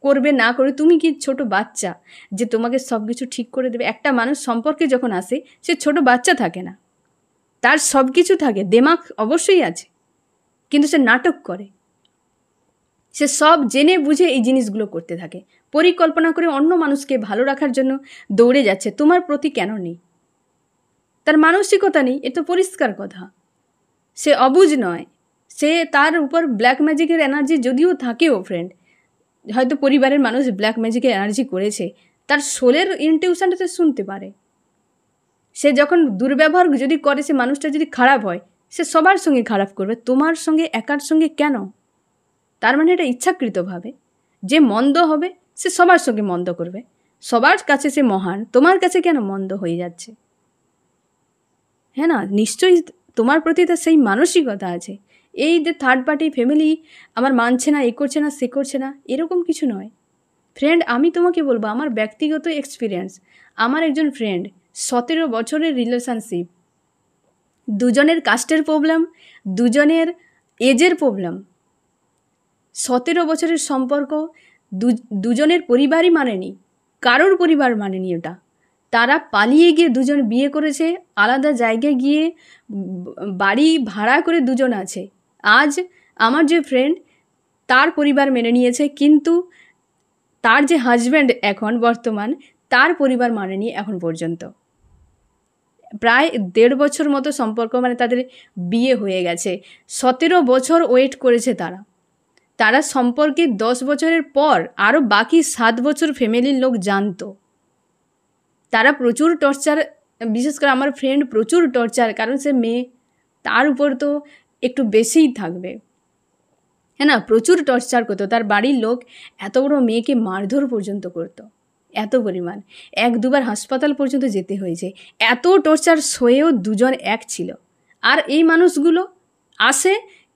করবে না করবে, তুমি কি ছোট বাচ্চা যে তোমাকে সব কিছু ঠিক করে দেবে? একটা মানুষ সম্পর্কে যখন আসে, সে ছোট বাচ্চা থাকে না, তার সব কিছু থাকে, দেমাগ অবশ্যই আছে, কিন্তু সে নাটক করে। সে সব জেনে বুঝে এই জিনিসগুলো করতে থাকে, পরিকল্পনা করে অন্য মানুষকে ভালো রাখার জন্য দৌড়ে যাচ্ছে। তোমার প্রতি কেন নেই? তার মানসিকতা নেই, এ তো পরিষ্কার কথা। সে অবুঝ নয়, সে তার উপর ব্ল্যাক ম্যাজিকের এনার্জি যদিও থাকেও ফ্রেন্ড, হয়তো পরিবারের মানুষ ব্ল্যাক ম্যাজিকের এনার্জি করেছে, তার সোলের ইনটিউশনটা সে শুনতে পারে। সে যখন দুর্ব্যবহার যদি করে, সে মানুষটা যদি খারাপ হয়, সে সবার সঙ্গে খারাপ করবে, তোমার সঙ্গে একার সঙ্গে কেন? তার মানে এটা ইচ্ছাকৃতভাবে। যে মন্দ হবে সে সবার সঙ্গে মন্দ করবে, সবার কাছে সে মহান, তোমার কাছে কেন মন্দ হয়ে যাচ্ছে? হ্যাঁ না, নিশ্চয়ই তোমার প্রতি তার সেই মানসিকতা আছে। এই যে থার্ড পার্টি ফ্যামিলি আমার মানছে না, এ করছে না, সে করছে না, এরকম কিছু নয় ফ্রেন্ড। আমি তোমাকে বলবো আমার ব্যক্তিগত এক্সপিরিয়েন্স। আমার একজন ফ্রেন্ড, 17 বছরের রিলেশনশিপ, দুজনের কাস্টের প্রবলেম, দুজনের এজের প্রবলেম, 17 বছরের সম্পর্ক, দুজনের পরিবারই মানেনি, কারোর পরিবার মানেনি ওটা। তারা পালিয়ে গিয়ে দুজন বিয়ে করেছে, আলাদা জায়গায় গিয়ে বাড়ি ভাড়া করে দুজন আছে। আজ আমার যে ফ্রেন্ড, তার পরিবার মেনে নিয়েছে, কিন্তু তার যে হাজব্যান্ড এখন বর্তমান, তার পরিবার মানেনি এখন পর্যন্ত। প্রায় 1.5 বছর মতো সম্পর্ক, মানে তাদের বিয়ে হয়ে গেছে। 17 বছর ওয়েট করেছে তারা সম্পর্কে 10 বছরের পর আরও বাকি 7 বছর ফ্যামিলির লোক জানতো। তারা প্রচুর টর্চার, বিশেষ করে আমার ফ্রেন্ড প্রচুর টর্চার, কারণ সে মেয়ে, তার উপর তো একটু বেশিই থাকবে, হ্যাঁ না, প্রচুর টর্চার করতো। তার বাড়ির লোক এত বড় মেয়েকে মারধর পর্যন্ত করতো, এত পরিমাণ, 1-2 বার হাসপাতাল পর্যন্ত যেতে হয়েছে। এত টর্চার সয়েও দুজন এক ছিল। আর এই মানুষগুলো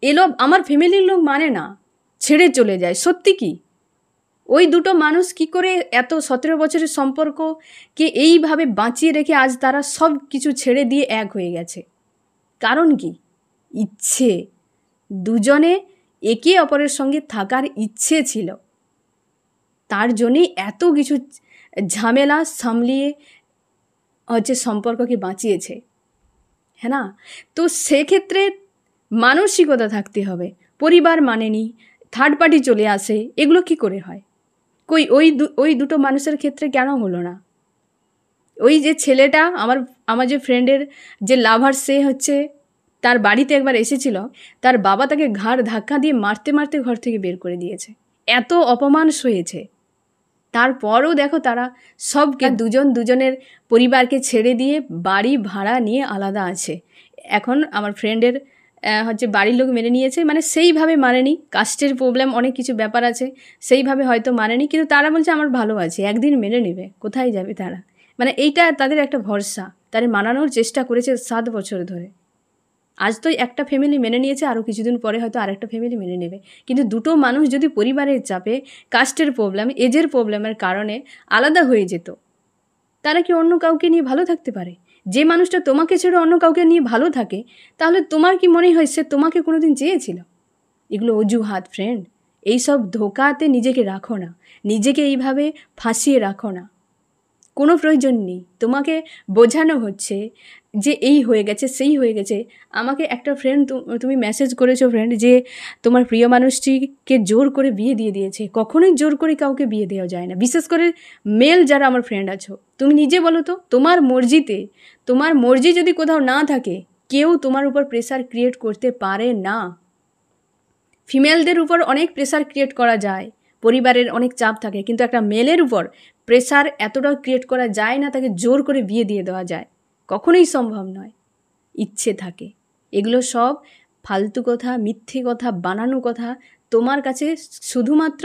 এলো, আমার ফ্যামিলির লোক মানে না, ছেড়ে চলে যায়। সত্যি কি ওই দুটো মানুষ কি করে এত 17 বছরের সম্পর্ককে এইভাবে বাঁচিয়ে রেখে আজ তারা সব কিছু ছেড়ে দিয়ে এক হয়ে গেছে? কারণ কি? ইচ্ছে। দুজনে একে অপরের সঙ্গে থাকার ইচ্ছে ছিল, তার জন্যেই এত কিছু ঝামেলা সামলিয়ে সম্পর্ককে বাঁচিয়েছে, হ্যাঁ না? তো সেক্ষেত্রে মানসিকতা থাকতে হবে। পরিবার মানেনি, থার্ড পার্টি চলে আসে, এগুলো কি করে হয়? কই ওই দুটো মানুষের ক্ষেত্রে কেন হলো না? ওই যে ছেলেটা, আমার যে ফ্রেন্ডের যে লাভার, সে তার বাড়িতে একবার এসেছিল, তার বাবা তাকে ঘাড় ধাক্কা দিয়ে মারতে মারতে ঘর থেকে বের করে দিয়েছে। এত অপমান সয়েছে, তারপরও দেখো তারা সবকে দুজনের পরিবারকে ছেড়ে দিয়ে বাড়ি ভাড়া নিয়ে আলাদা আছে। এখন আমার ফ্রেন্ডের বাড়ির লোক মেনে নিয়েছে, মানে সেইভাবে মানেনি, কাস্টের প্রবলেম, অনেক কিছু ব্যাপার আছে, সেইভাবে হয়তো মানেনি, কিন্তু তারা বলছে আমার ভালো আছে, একদিন মেনে নেবে। কোথায় যাবে তারা? মানে এইটা তাদের একটা ভরসা, তারা মানানোর চেষ্টা করেছে 7 বছর ধরে। আজ তো একটা ফ্যামিলি মেনে নিয়েছে, আরও কিছুদিন পরে হয়তো আরেকটা ফ্যামিলি মেনে নেবে। কিন্তু দুটো মানুষ যদি পরিবারের চাপে, কাস্টের প্রবলেম, এজের প্রবলেমের কারণে আলাদা হয়ে যেত, তারা কি অন্য কাউকে নিয়ে ভালো থাকতে পারে? যে মানুষটা তোমাকে ছেড়ে অন্য কাউকে নিয়ে ভালো থাকে, তাহলে তোমার কি মনে হয় সে তোমাকে কোনোদিন চেয়েছিল? এগুলো অজুহাত ফ্রেন্ড। এইসব ধোকাতে নিজেকে রাখো না, নিজেকে এইভাবে ফাঁসিয়ে রাখো না, কোনো প্রয়োজন নেই। তোমাকে বোঝানো হচ্ছে যে এই হয়ে গেছে, সেই হয়ে গেছে। আমাকে একটা ফ্রেন্ড, তুমি মেসেজ করেছো ফ্রেন্ড, যে তোমার প্রিয় মানুষটিকে জোর করে বিয়ে দিয়ে দিয়েছে। কখনোই জোর করে কাউকে বিয়ে দেওয়া যায় না, বিশেষ করে মেল যারা আমার ফ্রেন্ড আছো। তুমি নিজে বলো তো, তোমার মর্জিতে, তোমার মর্জি যদি কোথাও না থাকে, কেউ তোমার উপর প্রেসার ক্রিয়েট করতে পারে না। ফিমেলদের উপর অনেক প্রেসার ক্রিয়েট করা যায়, পরিবারের অনেক চাপ থাকে, কিন্তু একটা মেলের উপর প্রেসার এতটাও ক্রিয়েট করা যায় না, তাকে জোর করে বিয়ে দিয়ে দেওয়া যায়, কখনোই সম্ভব নয়। ইচ্ছে থাকে। এগুলো সব ফালতু কথা, মিথ্যে কথা, বানানো কথা, তোমার কাছে শুধুমাত্র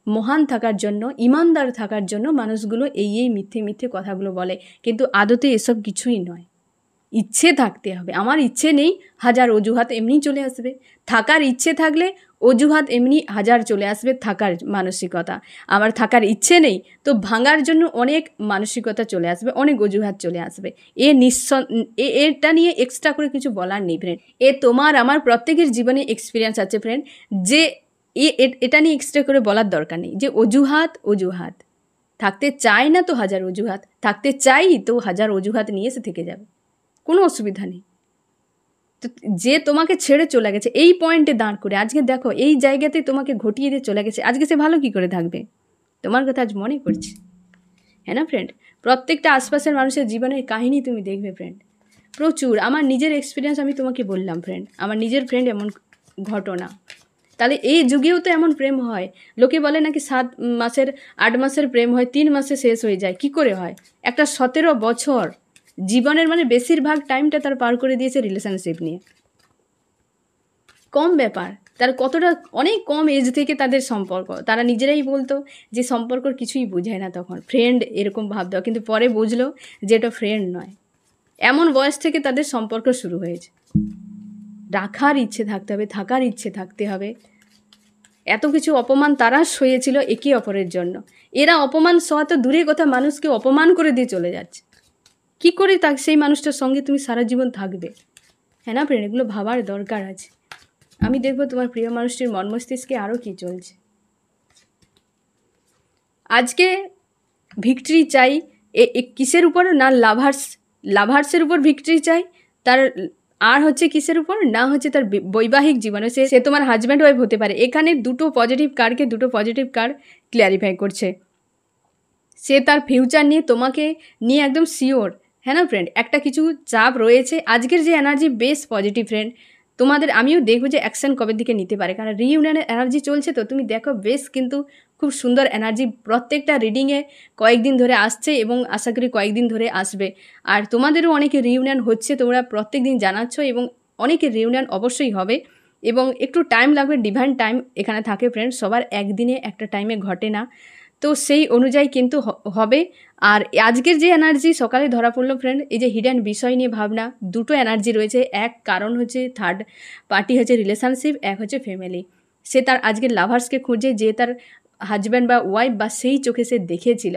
মহান থাকার জন্য, ইমানদার থাকার জন্য মানুষগুলো এই মিথ্যে মিথ্যে কথাগুলো বলে, কিন্তু আদতে এসব কিছুই নয়। ইচ্ছে থাকতে হবে। আমার ইচ্ছে নেই, হাজার অজুহাত এমনি চলে আসবে। থাকার ইচ্ছে থাকলে অজুহাত এমনি হাজার চলে আসবে, থাকার মানসিকতা। আমার থাকার ইচ্ছে নেই, তো ভাঙার জন্য অনেক মানসিকতা চলে আসবে, অনেক অজুহাত চলে আসবে। এটা নিয়ে এক্সট্রা করে কিছু বলার নেই ফ্রেন্ড। তোমার আমার প্রত্যেকের জীবনে এক্সপিরিয়েন্স আছে ফ্রেন্ড, যে এটা নিয়ে এক্সট্রা করে বলার দরকার নেই যে অজুহাত অজুহাত। থাকতে চাই না তো হাজার অজুহাত, থাকতে চাই তো হাজার অজুহাত নিয়ে এসে থেকে যাবে, কোনো অসুবিধা নেই। তো যে তোমাকে ছেড়ে চলে গেছে এই পয়েন্টে দাঁড় করে, আজকে দেখো এই জায়গাতে তোমাকে ঘটিয়ে দিয়ে চলে গেছে, আজকে সে ভালো কি করে থাকবে? তোমার কথা আজ মনে করছে, হ্যাঁ না ফ্রেন্ড? প্রত্যেকটা আশপাশের মানুষের জীবনের কাহিনী তুমি দেখবে ফ্রেন্ড, প্রচুর। আমার নিজের এক্সপিরিয়েন্স আমি তোমাকে বললাম ফ্রেন্ড, আমার নিজের ফ্রেন্ড এমন ঘটনা। তাহলে এই যুগেও তো এমন প্রেম হয়। লোকে বলে নাকি 7 মাসের 8 মাসের প্রেম হয়, 3 মাসে শেষ হয়ে যায়। কি করে হয়? একটা 17 বছর জীবনের মানে বেশিরভাগ টাইমটা তার পার করে দিয়েছে রিলেশনশিপ নিয়ে। কম ব্যাপার, তার কতটা, অনেক কম এজ থেকে তাদের সম্পর্ক। তারা নিজেরাই বলতো যে সম্পর্ক কিছুই বোঝায় না, তখন ফ্রেন্ড এরকম ভাবতো, কিন্তু পরে বুঝলো যে এটা ফ্রেন্ড নয়। এমন বয়স থেকে তাদের সম্পর্ক শুরু হয়েছে। রাখার ইচ্ছে থাকতে হবে, থাকার ইচ্ছে থাকতে হবে। এত কিছু অপমান তারা সয়েছিল একে অপরের জন্য। এরা অপমান সওয়া তো দূরের কথা, মানুষকে অপমান করে দিয়ে চলে যাচ্ছে। কি করে সেই মানুষটার সঙ্গে তুমি সারা জীবন থাকবে? হ্যাঁ না ফ্রেন্ড, এগুলো ভাবার দরকার আছে। আমি দেখবো তোমার প্রিয় মানুষটির মন মস্তিষ্কে আরও কী চলছে। আজকে ভিক্টরি চাই কিসের উপর? না লাভার্সের উপর ভিক্টরি চাই তার, আর হচ্ছে কিসের উপর? না হচ্ছে তার বৈবাহিক জীবনে। সে তোমার হাজব্যান্ড ওয়াইফ হতে পারে। এখানে দুটো পজিটিভ কার্ড ক্লিয়ারিফাই করছে। সে তার ফিউচার নিয়ে, তোমাকে নিয়ে একদম শিওর। হ্যাঁ না ফ্রেন্ড, একটা কিছু চাপ রয়েছে। আজকের যে এনার্জি বেশ পজিটিভ ফ্রেন্ড। তোমাদের আমিও দেখবো যে অ্যাকশন কবে দিকে নিতে পারে, কারণ রিইউনিয়নের এনার্জি চলছে। তো তুমি দেখো বেশ কিন্তু খুব সুন্দর এনার্জি প্রত্যেকটা রিডিংয়ে কয়েকদিন ধরে আসছে, এবং আশা করি কয়েকদিন ধরে আসবে। আর তোমাদেরও অনেকে রিইউনিয়ন হচ্ছে, তোমরা প্রত্যেক দিন জানাচ্ছ, এবং অনেকের রিইউনিয়ন অবশ্যই হবে, এবং একটু টাইম লাগবে। ডিভাইন টাইম এখানে থাকে ফ্রেন্ড, সবার একদিনে একটা টাইমে ঘটে না, তো সেই অনুযায়ী কিন্তু হবে। আর আজকের যে এনার্জি সকালে ধরা পড়লো ফ্রেন্ড, এই যে হিডেন বিষয় নিয়ে ভাবনা, দুটো এনার্জি রয়েছে। এক কারণ হচ্ছে থার্ড পার্টি, হচ্ছে রিলেশনশিপ, এক হচ্ছে ফ্যামিলি। সে তার আজকের লাভার্সকে খুঁজে, যে তার হাজব্যান্ড বা ওয়াইফ বা সেই চোখে সে দেখেছিল,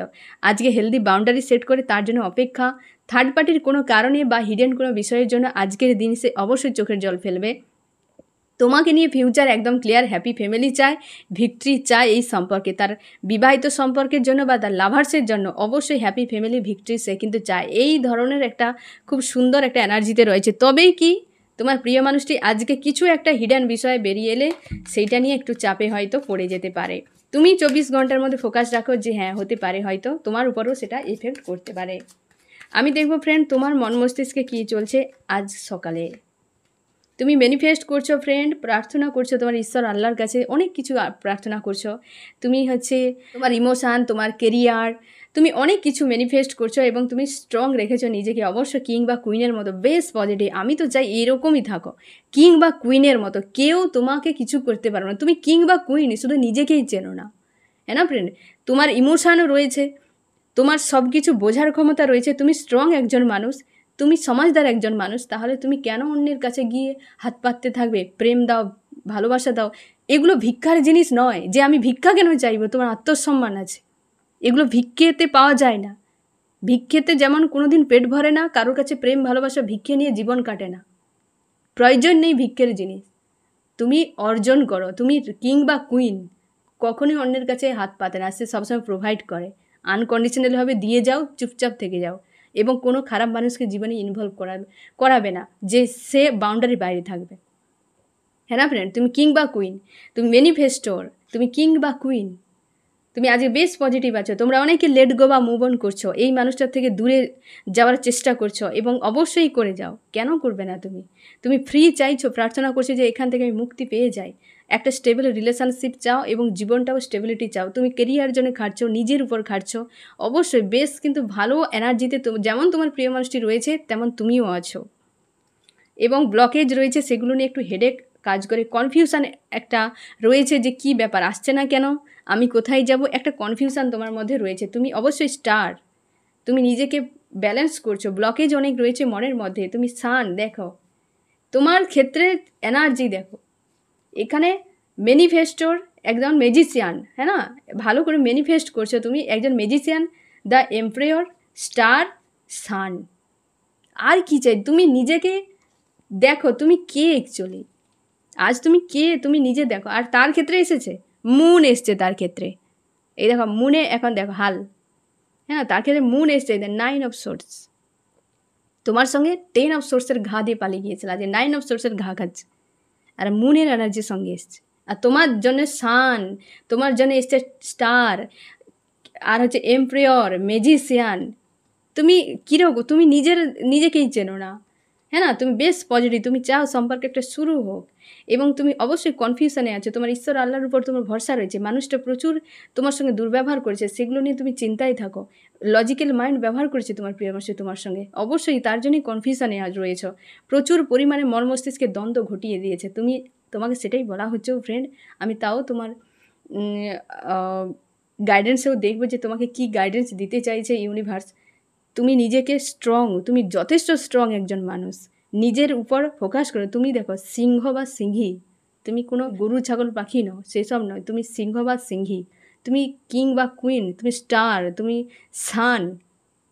আজকে হেলদি বাউন্ডারি সেট করে তার জন্য অপেক্ষা। থার্ড পার্টির কোনো কারণে বা হিডেন কোনো বিষয়ের জন্য আজকের দিন সে অবশ্যই চোখের জল ফেলবে। তোমাকে নিয়ে ফিউচার একদম ক্লিয়ার, হ্যাপি ফ্যামিলি চায়, ভিক্টরি চায় এই সম্পর্কে। তার বিবাহিত সম্পর্কের জন্য বা তার লাভার্সের জন্য অবশ্যই হ্যাপি ফ্যামিলি, ভিক্টরি সে কিন্তু চায়। এই ধরনের একটা খুব সুন্দর একটা এনার্জিতে রয়েছে। তবেই কি তোমার প্রিয় মানুষটি আজকে কিছু একটা হিডেন বিষয়ে বেরিয়ে এলে সেইটা নিয়ে একটু চাপে হয়তো পড়ে যেতে পারে। তুমি 24 ঘন্টার মধ্যে ফোকাস রাখো যে হ্যাঁ হতে পারে, হয়তো তোমার উপরও সেটা এফেক্ট করতে পারে। আমি দেখবো ফ্রেন্ড তোমার মন মস্তিষ্কে কী চলছে আজ সকালে। তুমি ম্যানিফেস্ট করছো ফ্রেন্ড, প্রার্থনা করছো তোমার ঈশ্বর আল্লাহর কাছে, অনেক কিছু প্রার্থনা করছো। তুমি হচ্ছে তোমার ইমোশান, তোমার কেরিয়ার, তুমি অনেক কিছু ম্যানিফেস্ট করছো, এবং তুমি স্ট্রং রেখেছো নিজেকে। অবশ্য কিং বা কুইনের মতো বেশ পজিটিভ। আমি তো চাই এরকমই থাকো, কিং বা কুইনের মতো। কেউ তোমাকে কিছু করতে পারবে না। তুমি কিং বা কুইন, শুধু নিজেকেই চেনো না, হ্যাঁ না ফ্রেন্ড? তোমার ইমোশানও রয়েছে, তোমার সব কিছু বোঝার ক্ষমতা রয়েছে, তুমি স্ট্রং একজন মানুষ। তুমি সমাজদার একজন মানুষ, তাহলে তুমি কেন অন্যের কাছে গিয়ে হাত পাততে থাকবে? প্রেম দাও, ভালোবাসা দাও। এগুলো ভিক্ষার জিনিস নয় যে আমি ভিক্ষা কেন চাইবো, তোমার আত্মসম্মান আছে। এগুলো ভিক্ষেতে পাওয়া যায় না। ভিক্ষেতে যেমন কোনোদিন পেট ভরে না, কারোর কাছে প্রেম ভালোবাসা ভিক্ষে নিয়ে জীবন কাটে না। প্রয়োজন নেই ভিক্ষের জিনিস। তুমি অর্জন করো। তুমি কিং বা কুইন কখনোই অন্যের কাছে হাত পাতে না, সে সবসময় প্রোভাইড করে। আনকন্ডিশনালভাবে দিয়ে যাও, চুপচাপ থেকে যাও, এবং কোনো খারাপ মানুষকে জীবনে ইনভলভ করাবে না যে সে বাউন্ডারির বাইরে থাকবে। হ্যাঁ না ফ্রেন্ড, তুমি কিং বা কুইন, তুমি ম্যানিফেস্টোর, তুমি কিং বা কুইন। তুমি আজকে বেশ পজিটিভ আছো। তোমরা অনেকে লেট গো বা মুভ অন করছো, এই মানুষটার থেকে দূরে যাওয়ার চেষ্টা করছো, এবং অবশ্যই করে যাও। কেন করবে না? তুমি ফ্রি চাইছো, প্রার্থনা করছো যে এখান থেকে আমি মুক্তি পেয়ে যাই। একটা স্টেবল রিলেশনশিপ চাও এবং জীবনটাও স্টেবিলিটি চাও। তুমি কেরিয়ার জন্য খাটছো, নিজের উপর খাটছো। অবশ্যই বেশ কিন্তু ভালো এনার্জিতে যেমন তোমার প্রিয় মানুষটি রয়েছে তেমন তুমিও আছো, এবং ব্লকেজ রয়েছে সেগুলো নিয়ে একটু হেডেক কাজ করে। কনফিউশন একটা রয়েছে যে কি ব্যাপার, আসছে না কেন, আমি কোথায় যাব, একটা কনফিউশন তোমার মধ্যে রয়েছে। তুমি অবশ্যই স্টার, তুমি নিজেকে ব্যালেন্স করছো। ব্লকেজ অনেক রয়েছে মনের মধ্যে। তুমি সান দেখো, তোমার ক্ষেত্রে এনার্জি দেখো। এখানে ম্যানিফেস্টোর একজন ম্যাজিশিয়ান, হ্যাঁ না, ভালো করে ম্যানিফেস্ট করছো তুমি, একজন ম্যাজিশিয়ান, দ্য এম্পায়ার, স্টার, সান। আর কি চাই? তুমি নিজেকে দেখো, তুমি কে অ্যাকচুয়ালি, আজ তুমি কে, তুমি নিজে দেখো। আর তার ক্ষেত্রে এসেছে মুন, এসছে তার ক্ষেত্রে। এই দেখো মুনে এখন দেখো হাল, হ্যাঁ, তার ক্ষেত্রে মুন এসছে, 9 অফ সোর্স। তোমার সঙ্গে 10 অফ সোর্সের ঘা দিয়ে পালিয়ে গিয়েছিল, আজ 9 অফ সোর্সের ঘা খাচ্ছে, আর মুনের এনার্জির সঙ্গে এসছে। আর তোমার জন্য সান, তোমার জন্য এসছে স্টার, আর হচ্ছে এম্পায়ার, ম্যাজিশিয়ান। তুমি কীরকম, তুমি নিজেকেই চেনো না, হ্যাঁ না, তুমি বেশ পজিটিভ, তুমি চাও সম্পর্কে একটা শুরু হোক, এবং তুমি অবশ্যই কনফিউশনে আছো। তোমার ঈশ্বর আল্লাহর উপর তোমার ভরসা রয়েছে। মানুষটা প্রচুর তোমার সঙ্গে দুর্ব্যবহার করেছে, সেগুলো নিয়ে তুমি চিন্তায় থাকো। লজিক্যাল মাইন্ড ব্যবহার করেছে তোমার প্রিয় মানুষ তোমার সঙ্গে, অবশ্যই তার জন্যই কনফিউশনে আজ রয়েছ। প্রচুর পরিমাণে মন মস্তিষ্কে দ্বন্দ্ব ঘটিয়ে দিয়েছে। তোমাকে সেটাই বলা হচ্ছে ফ্রেন্ড। আমি তাও তোমার গাইডেন্সেও দেখবো যে তোমাকে কি গাইডেন্স দিতে চাইছে ইউনিভার্স। তুমি নিজেকে স্ট্রং, তুমি যথেষ্ট স্ট্রং একজন মানুষ। নিজের উপর ফোকাস করো। তুমি দেখো সিংহ বা সিংহী, তুমি কোনো গরু ছাগল পাখি নও, সেসব নয়। তুমি সিংহ বা সিংহী, তুমি কিং বা কুইন, তুমি স্টার, তুমি সান,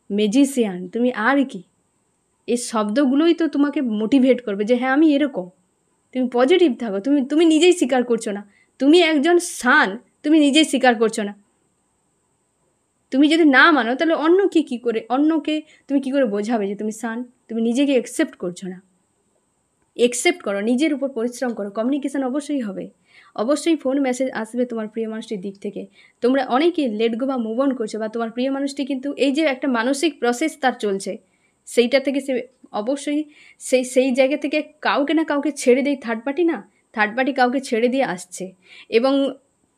ম্যাজিশিয়ান, তুমি আর কি। এই শব্দগুলোই তো তোমাকে মোটিভেট করবে যে হ্যাঁ আমি এরকম। তুমি পজিটিভ থাকো। তুমি নিজেই স্বীকার করছো না তুমি একজন সান, তুমি নিজেই স্বীকার করছো না। তুমি যদি না মানো তাহলে অন্যকে তুমি কী করে বোঝাবে যে তুমি সান? তুমি নিজেকে অ্যাকসেপ্ট করছো না। অ্যাকসেপ্ট করো, নিজের উপর পরিশ্রম করো। কমিউনিকেশান অবশ্যই হবে, অবশ্যই ফোন মেসেজ আসবে তোমার প্রিয় মানুষটির দিক থেকে। তোমরা অনেকে লেট গো বা মুভ অন করছো, বা তোমার প্রিয় মানুষটি কিন্তু এই যে একটা মানসিক প্রসেস তার চলছে, সেইটা থেকে সে অবশ্যই সেই জায়গা থেকে কাউকে না কাউকে ছেড়ে দেয়। থার্ড পার্টি কাউকে ছেড়ে দিয়ে আসছে, এবং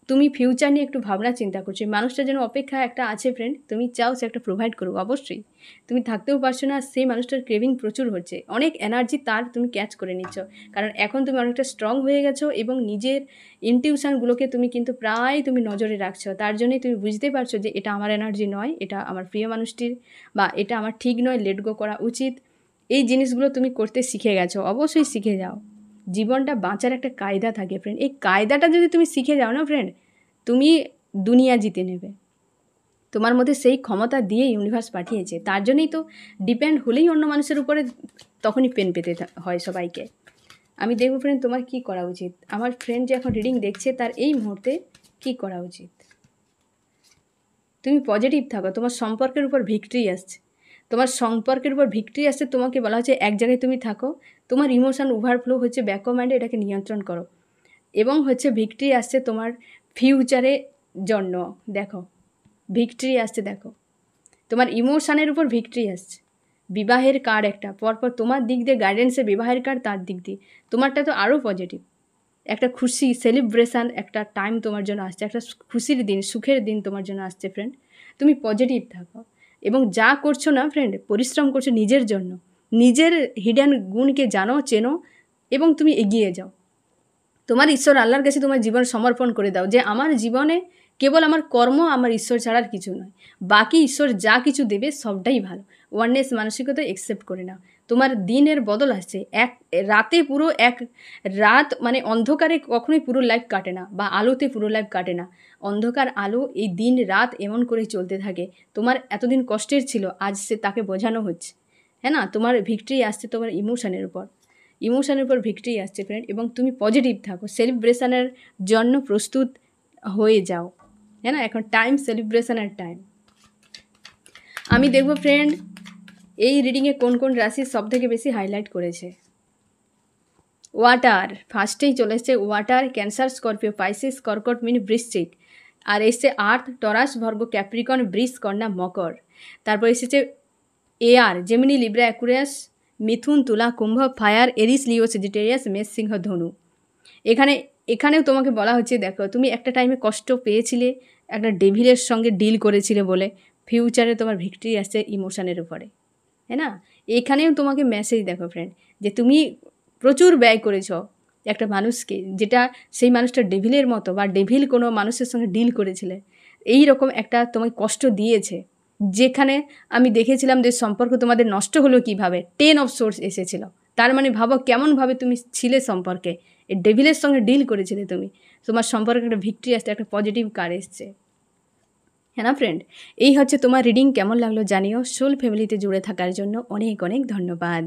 তুমি ফিউচার নিয়ে একটু ভাবনা চিন্তা করছো। মানুষটা যেন অপেক্ষা একটা আছে ফ্রেন্ড, তুমি চাও সে একটা প্রোভাইড করুক। অবশ্যই তুমি থাকতেও পারছো না, সেই মানুষটার ক্রেভিং প্রচুর হচ্ছে, অনেক এনার্জি তার তুমি ক্যাচ করে নিচ্ছ। কারণ এখন তুমি অনেকটা স্ট্রং হয়ে গেছো, এবং নিজের ইনটিউশনগুলোকে তুমি কিন্তু প্রায় তুমি নজরে রাখছো। তার জন্যই তুমি বুঝতে পারছো যে এটা আমার এনার্জি নয়, এটা আমার প্রিয় মানুষটির, বা এটা আমার ঠিক নয়, লেট গো করা উচিত। এই জিনিসগুলো তুমি করতে শিখে গেছো। অবশ্যই শিখে যাও। জীবনটা বাঁচার একটা কায়দা থাকে ফ্রেন্ড, এই কায়দাটা যদি তুমি শিখে যাও না ফ্রেন্ড, তুমি দুনিয়া জিতে নেবে। তোমার মধ্যে সেই ক্ষমতা দিয়ে ইউনিভার্স পাঠিয়েছে। তার জন্যই তো ডিপেন্ড হলেই অন্য মানুষের উপরে তখনই পেন পেতে হয় সবাইকে। আমি দেখবো ফ্রেন্ড তোমার কি করা উচিত। আমার ফ্রেন্ড যে এখন রিডিং দেখছে তার এই মুহূর্তে কি করা উচিত। তুমি পজিটিভ থাকো, তোমার সম্পর্কের উপর ভিক্টরি আসছে, তোমাকে বলা হচ্ছে এক জায়গায় তুমি থাকো। তোমার ইমোশন ওভারফ্লো হচ্ছে ব্যাক মাইন্ডে, এটাকে নিয়ন্ত্রণ করো, এবং হচ্ছে ভিক্টরি আসছে তোমার ফিউচারের জন্য। দেখো ভিক্টরি আসছে, দেখো তোমার ইমোশানের উপর ভিক্টরি আসছে। বিবাহের কার্ড একটা পরপর তোমার দিক দিয়ে গাইডেন্সে, বিবাহের কার্ড তার দিক দিয়ে, তোমারটা তো আরও পজিটিভ। একটা খুশি সেলিব্রেশান একটা টাইম তোমার জন্য আসছে, একটা খুশির দিন, সুখের দিন তোমার জন্য আসছে ফ্রেন্ড। তুমি পজিটিভ থাকো, এবং যা করছো না ফ্রেন্ড, পরিশ্রম করছো নিজের জন্য। নিজের হিডেন গুণকে জানো, চেনো, এবং তুমি এগিয়ে যাও। তোমার ঈশ্বর আল্লাহর কাছে তোমার জীবন সমর্পণ করে দাও, যে আমার জীবনে কেবল আমার কর্ম, আমার ঈশ্বর ছাড়ার কিছু নয়। বাকি ঈশ্বর যা কিছু দেবে সবটাই ভালো। ওয়াননেস মানসিকতা একসেপ্ট করে নাও। তোমার দিনের বদল আসছে। এক রাতে পুরো এক রাত মানে অন্ধকারে কখনোই পুরো লাইফ কাটে না, বা আলোতে পুরো লাইফ কাটে না। অন্ধকার আলো এই দিন রাত এমন করে চলতে থাকে। তোমার এতদিন কষ্টের ছিল, আজ সে তাকে বোঝানো হচ্ছে। হ্যাঁ না, তোমার ভিক্টরি আসছে তোমার ইমোশনের উপর, ইমোশনের উপর ভিক্টরি আসছে ফ্রেন্ড। এবং তুমি পজিটিভ থাকো, সেলিব্রেশনের জন্য প্রস্তুত হয়ে যাও। হ্যাঁ না, এখন টাইম সেলিব্রেশনের টাইম। আমি দেখব ফ্রেন্ড এই রিডিংয়ে কোন কোন রাশি সব থেকে বেশি হাইলাইট করেছে। ওয়াটার ফার্স্টেই চলে এসছে, ওয়াটার, ক্যান্সার, স্করপিও, পাইসিস, কর্কট, মিন বৃশ্চিক। আর এসছে আর্থ, টরাস, ভর্গ, ক্যাপ্রিকন, বৃষ, কন্যা, মকর। তারপর এসেছে এয়ার, জেমিনি, লিব্রা, অ্যাকুরিয়াস, মিথুন, তুলা, কুম্ভ, ফায়ার, এরিস, লিও, সেজিটেরিয়াস, মেষ, সিংহ, ধনু। এখানেও তোমাকে বলা হচ্ছে, দেখো তুমি একটা টাইমে কষ্ট পেয়েছিলে, একটা ডেভিলের সঙ্গে ডিল করেছিলে বলে ফিউচারে তোমার ভিক্টরি আসছে ইমোশনের উপরে। হ্যাঁ না, এখানেও তোমাকে মেসেজ দেখো ফ্রেন্ড, যে তুমি প্রচুর ব্যয় করেছ একটা মানুষকে, যেটা সেই মানুষটা ডেভিলের মতো, বা ডেভিল কোনো মানুষের সঙ্গে ডিল করেছিলে, এই রকম একটা তোমাকে কষ্ট দিয়েছে, যেখানে আমি দেখেছিলাম যে সম্পর্ক তোমাদের নষ্ট হলো কীভাবে, 10 অফ সোর্স এসেছিল। তার মানে ভাবো কেমনভাবে তুমি ছিলে সম্পর্কে, এই ডেভিলের সঙ্গে ডিল করেছিলে তুমি, তোমার সম্পর্কে একটা ভিক্টরি আসছে, একটা পজিটিভ কার এসছে। হ্যাঁ না ফ্রেন্ড, এই হচ্ছে তোমার রিডিং। কেমন লাগলো জানিও। সোল ফ্যামিলিতে জুড়ে থাকার জন্য অনেক অনেক ধন্যবাদ।